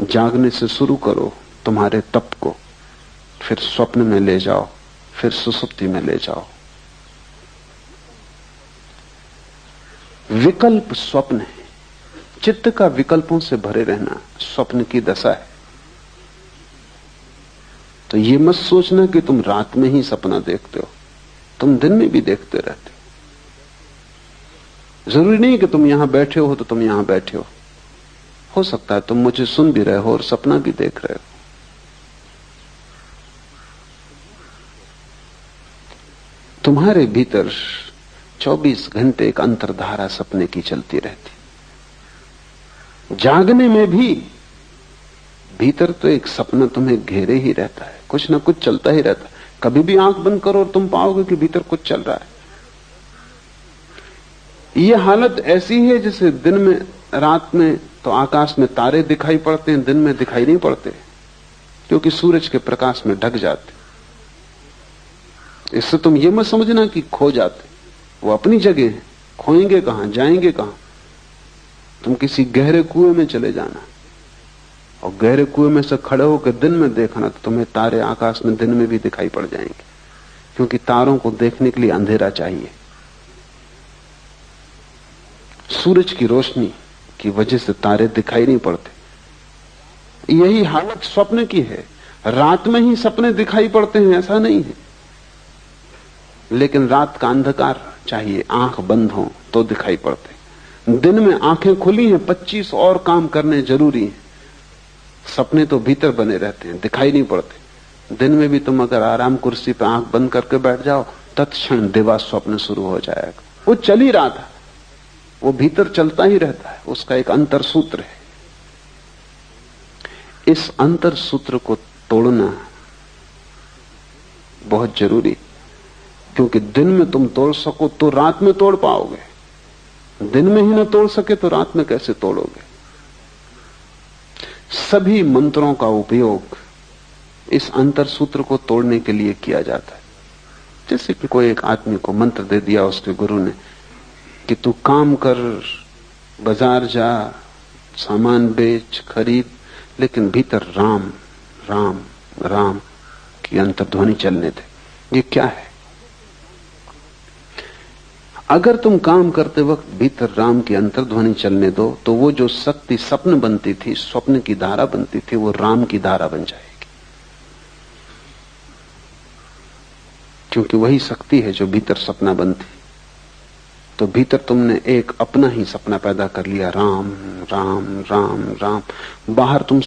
जागने से शुरू करो तुम्हारे तप को, फिर स्वप्न में ले जाओ, फिर सुसुप्ति में ले जाओ। विकल्प स्वप्न है। चित्त का विकल्पों से भरे रहना स्वप्न की दशा है। तो ये मत सोचना कि तुम रात में ही सपना देखते हो, तुम दिन में भी देखते रहते हो। जरूरी नहीं कि तुम यहां बैठे हो तो तुम यहां बैठे हो सकता है तुम मुझे सुन भी रहे हो और सपना भी देख रहे हो। तुम्हारे भीतर 24 घंटे एक अंतर्धारा सपने की चलती रहती। जागने में भी भीतर तो एक सपना तुम्हें घेरे ही रहता है, कुछ ना कुछ चलता ही रहता है। कभी भी आंख बंद करो और तुम पाओगे कि भीतर कुछ चल रहा है। यह हालत ऐसी है जैसे दिन में, रात में तो आकाश में तारे दिखाई पड़ते हैं, दिन में दिखाई नहीं पड़ते क्योंकि सूरज के प्रकाश में ढक जाते। इससे तुम ये मत समझना कि खो जाते, वो अपनी जगह है, खोएंगे कहां, जाएंगे कहां। तुम किसी गहरे कुएं में चले जाना और गहरे कुएं में से खड़े होकर दिन में देखना तो तुम्हें तारे आकाश में दिन में भी दिखाई पड़ जाएंगे, क्योंकि तारों को देखने के लिए अंधेरा चाहिए। सूरज की रोशनी की वजह से तारे दिखाई नहीं पड़ते। यही हालत स्वप्न की है। रात में ही सपने दिखाई पड़ते हैं ऐसा नहीं है, लेकिन रात का अंधकार चाहिए, आंख बंद हो तो दिखाई पड़ते। दिन में आंखें खुली हैं, 25 और काम करने जरूरी हैं। सपने तो भीतर बने रहते हैं, दिखाई नहीं पड़ते। दिन में भी तुम अगर आराम कुर्सी पर आंख बंद करके बैठ जाओ, तत्क्षण दिवा स्वप्न शुरू हो जाएगा। वो चल ही रहा था, वो भीतर चलता ही रहता है, उसका एक अंतर सूत्र है। इस अंतर सूत्र को तोड़ना बहुत जरूरी, क्योंकि दिन में तुम तोड़ सको तो रात में तोड़ पाओगे, दिन में ही ना तोड़ सके तो रात में कैसे तोड़ोगे। सभी मंत्रों का उपयोग इस अंतर सूत्र को तोड़ने के लिए किया जाता है। जैसे कि कोई एक आदमी को मंत्र दे दिया उसके गुरु ने कि तू काम कर, बाजार जा, सामान बेच, खरीद, लेकिन भीतर राम राम राम की अंतर्ध्वनि चलने दे। ये क्या है? अगर तुम काम करते वक्त भीतर राम की अंतर्ध्वनि चलने दो तो वो जो शक्ति स्वप्न बनती थी, स्वप्न की धारा बनती थी, वो राम की धारा बन जाएगी, क्योंकि वही शक्ति है जो भीतर सपना बनती। तो भीतर तुमने एक अपना ही सपना पैदा कर लिया, राम राम राम राम। बाहर तुम